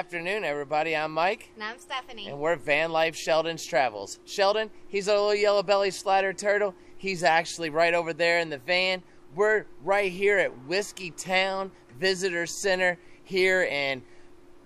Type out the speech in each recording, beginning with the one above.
afternoon, everybody. I'm Mike. And I'm Stephanie. And we're Van Life Sheldon's Travels. Sheldon, he's a little yellow belly slider turtle. He's actually right over there in the van. We're right here at Whiskey Town Visitor Center here in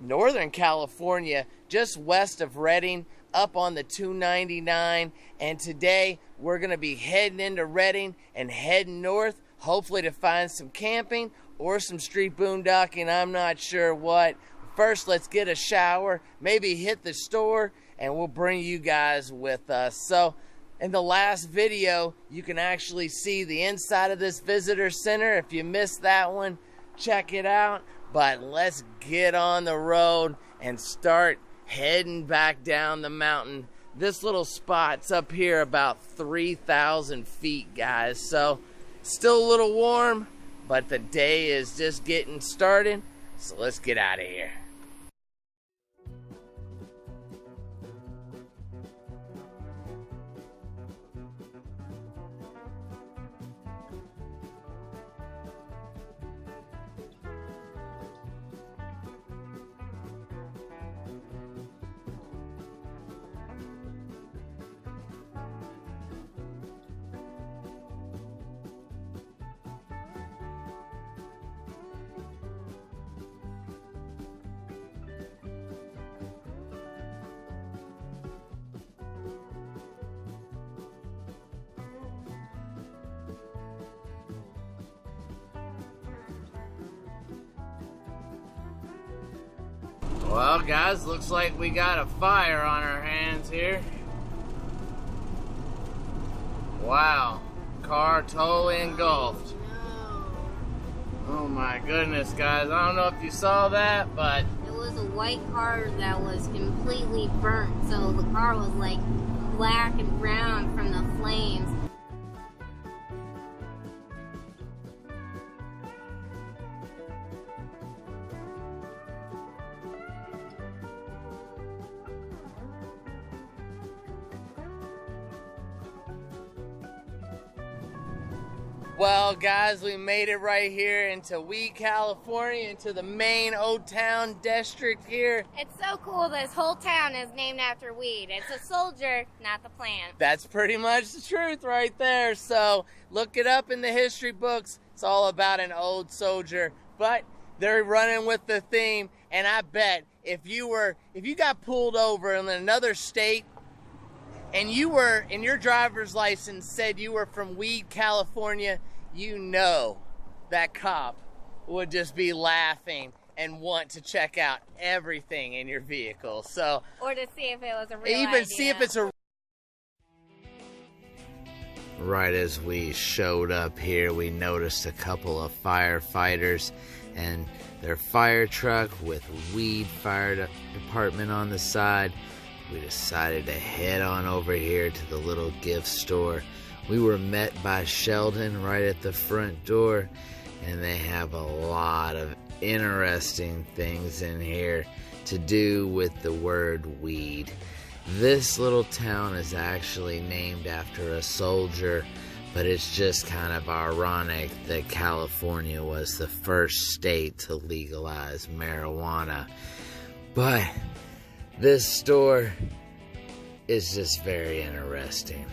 Northern California, just west of Redding, up on the 299. And today we're going to be heading into Redding and heading north, hopefully to find some camping or some street boondocking. I'm not sure what. First, let's get a shower, maybe hit the store, and we'll bring you guys with us. So, in the last video, you can actually see the inside of this visitor center. If you missed that one, check it out. But let's get on the road and start heading back down the mountain. This little spot's up here about 3,000 feet, guys. So, still a little warm, but the day is just getting started. So let's get out of here. Well, guys, looks like we got a fire on our hands here. Wow, car totally engulfed. Oh my goodness, guys. I don't know if you saw that, but it was a white car that was completely burnt, so the car was like black and brown from the flames. well, guys, we made it right here into Weed, California, into the main Old Town district here. It's so cool. This whole town is named after weed. It's a soldier, not the plant. That's pretty much the truth right there. So look it up in the history books. It's all about an old soldier. But they're running with the theme, and I bet if you got pulled over in another state and you were, in your driver's license said you were from Weed, California, you know that cop would just be laughing and want to check out everything in your vehicle. So, or to see if it was a real even idea. see if it's a... Right as we showed up here, we noticed a couple of firefighters and their fire truck with Weed Fire Department on the side. We decided to head on over here to the little gift store. We were met by Sheldon right at the front door, and they have a lot of interesting things in here to do with the word weed. This little town is actually named after a soldier, but it's just kind of ironic that California was the first state to legalize marijuana. But this store is just very interesting.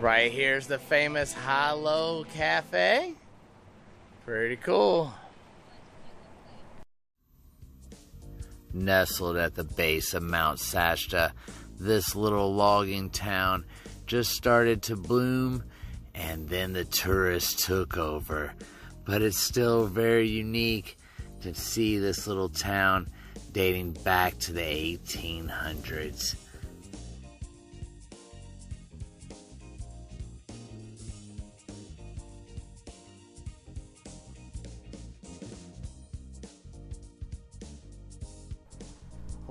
Right here's the famous High-Low Cafe. Pretty cool. Nestled at the base of Mount Shasta, this little logging town just started to bloom, and then the tourists took over. But it's still very unique to see this little town dating back to the 1800s.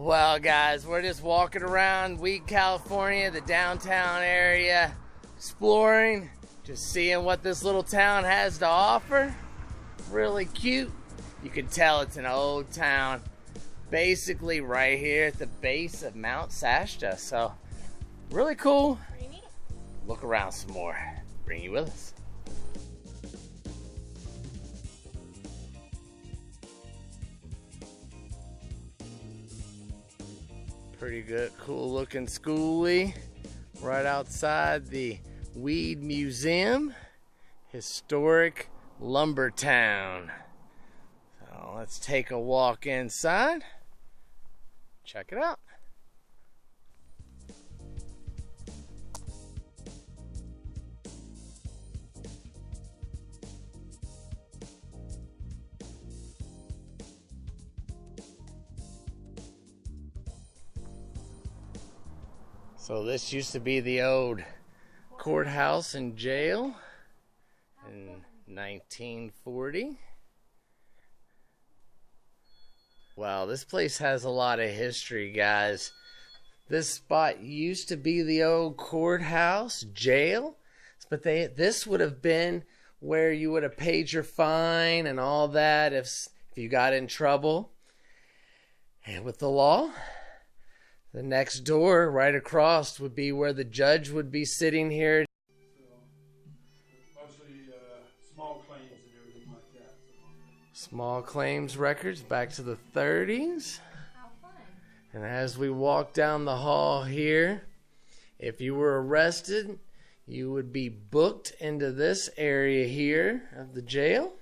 Well, guys, we're just walking around Weed, California, the downtown area, exploring, just seeing what this little town has to offer. Really cute. You can tell it's an old town. basically right here at the base of Mount Shasta. So really cool. Pretty neat. Look around some more. Bring you with us. Pretty good, cool looking schoolie right outside the Weed Museum, historic lumber town. So let's take a walk inside. Check it out. So this used to be the old courthouse and jail in 1940. Wow, this place has a lot of history, guys. This spot used to be the old courthouse, jail, but this would have been where you would have paid your fine and all that if you got in trouble and with the law. The next door right across would be where the judge would be sitting here. Mostly small claims and everything like that. Small claims records back to the 30s. How fun. And as we walk down the hall here, if you were arrested, you would be booked into this area here of the jail.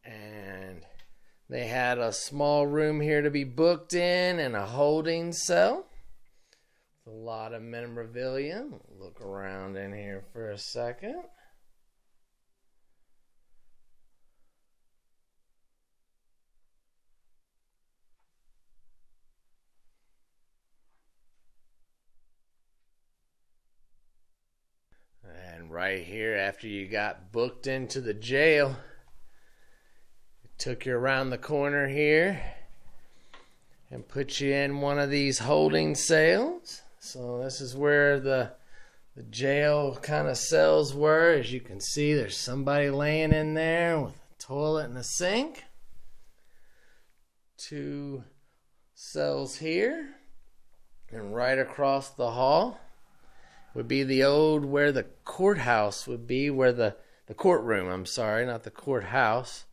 And they had a small room here to be booked in and a holding cell. A lot of memorabilia. Look around in here for a second. And right here, after you got booked into the jail, took you around the corner here and put you in one of these holding cells. So this is where the jail kind of cells were. As you can see, there's somebody laying in there with a toilet and a sink. 2 cells here, and right across the hall would be the old where the courthouse would be, where the courtroom, I'm sorry, not the courthouse.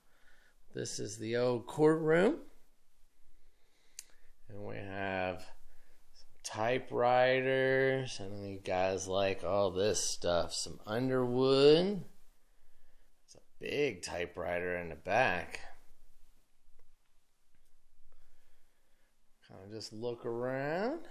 This is the old courtroom. And we have some typewriters. I know you guys like all this stuff. Some Underwood. It's a big typewriter in the back. Kind of just look around.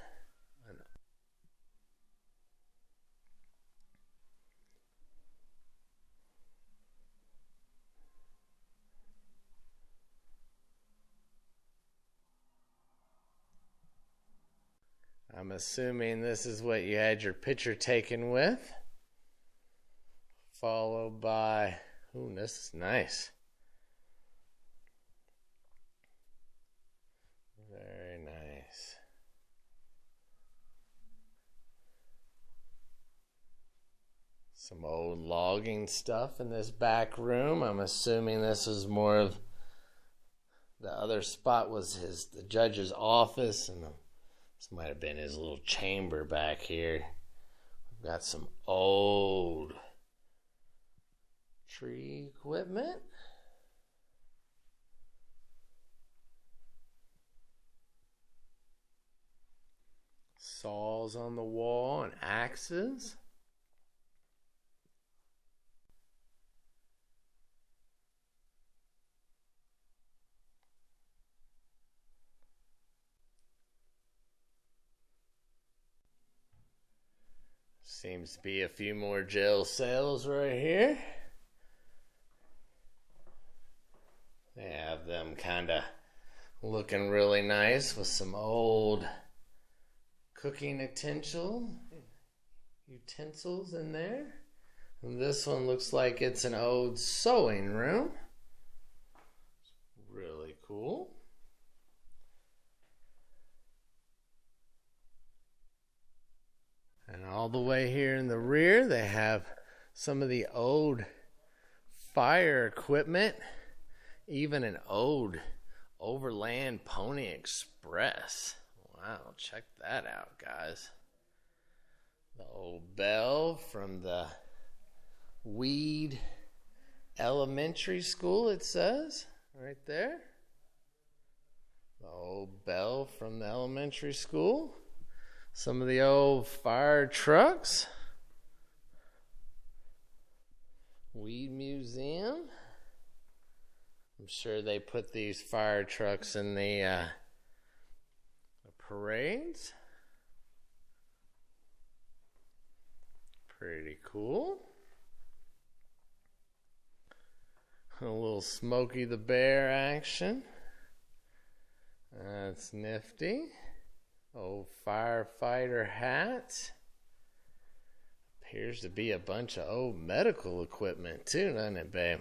I'm assuming this is what you had your picture taken with. Followed by, ooh, this is nice. Very nice. Some old logging stuff in this back room. I'm assuming this is more of the other spot was the judge's office, and this might have been his little chamber back here. We've got some old tree equipment. Saws on the wall and axes. Seems to be a few more jail cells right here. They have them kind of looking really nice with some old cooking utensils in there. And this one looks like it's an old sewing room. Really cool. And all the way here in the rear, they have some of the old fire equipment, even an old Overland Pony Express. Wow, check that out, guys. The old bell from the Weed Elementary School, it says, right there. The old bell from the elementary school. Some of the old fire trucks. Weed Museum. I'm sure they put these fire trucks in the parades. Pretty cool. A little Smokey the Bear action. That's nifty. Old firefighter hat. Appears to be a bunch of old medical equipment too, doesn't it, babe?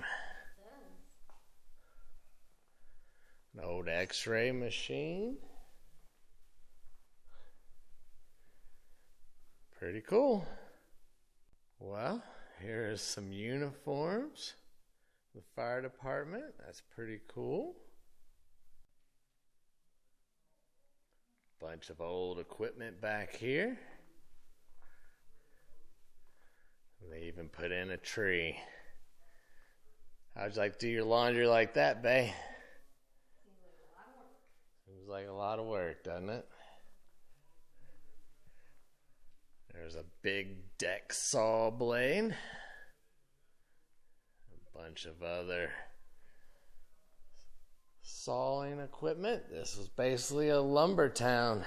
An old x-ray machine. Pretty cool. Well, here is some uniforms. The fire department. That's pretty cool. Bunch of old equipment back here. They even put in a tree. How'd you like to do your laundry like that, bae? Seems like a lot of work, doesn't it? There's a big deck saw blade. A bunch of other sawing equipment. This was basically a lumber town.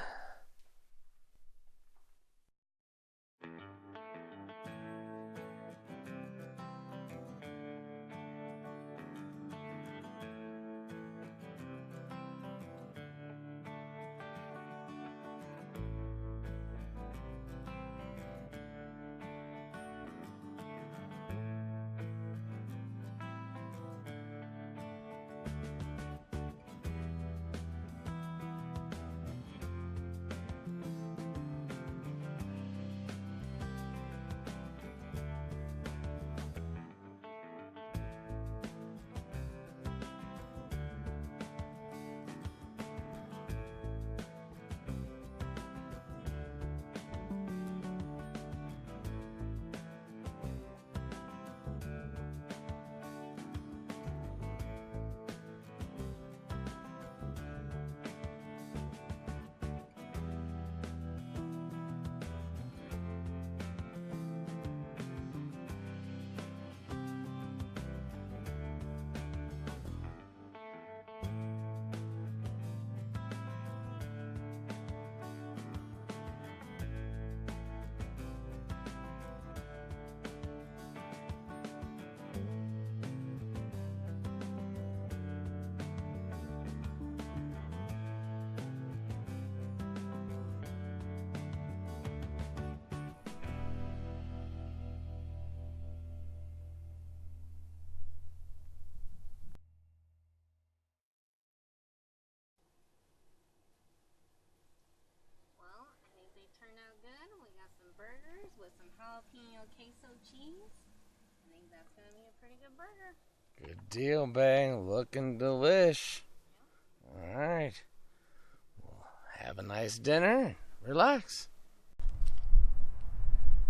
Burgers with some jalapeno queso cheese. I think that's going to be a pretty good burger. Good deal, babe. Looking delish. All right. Well, have a nice dinner. Relax.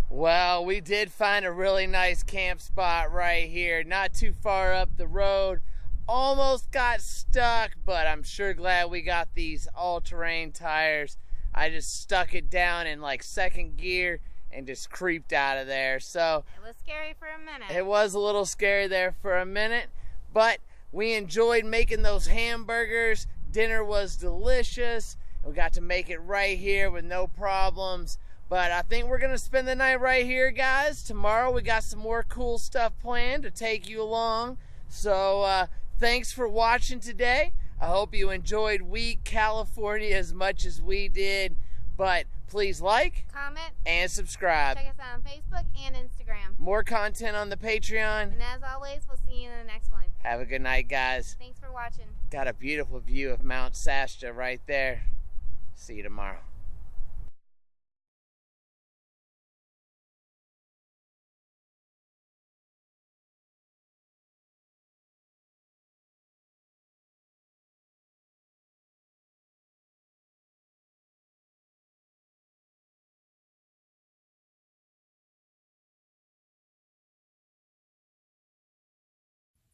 Well, we did find a really nice camp spot right here. Not too far up the road. Almost got stuck, but I'm sure glad we got these all-terrain tires. I just stuck it down in like second gear and just creeped out of there. So it was scary for a minute. It was a little scary there for a minute, but we enjoyed making those hamburgers. Dinner was delicious. We got to make it right here with no problems. But I think we're going to spend the night right here, guys. Tomorrow we got some more cool stuff planned to take you along. So thanks for watching today. I hope you enjoyed Weed California as much as we did. But please like, comment, and subscribe. Check us out on Facebook and Instagram. More content on the Patreon. And as always, we'll see you in the next one. Have a good night, guys. Thanks for watching. Got a beautiful view of Mount Shasta right there. See you tomorrow.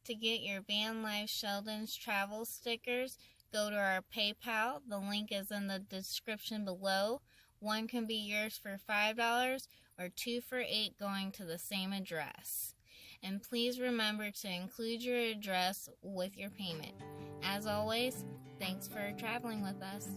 To get your Van Life Sheldon's travel stickers, go to our PayPal. The link is in the description below. One can be yours for $5 or 2 for $8 going to the same address. And please remember to include your address with your payment. As always, thanks for traveling with us.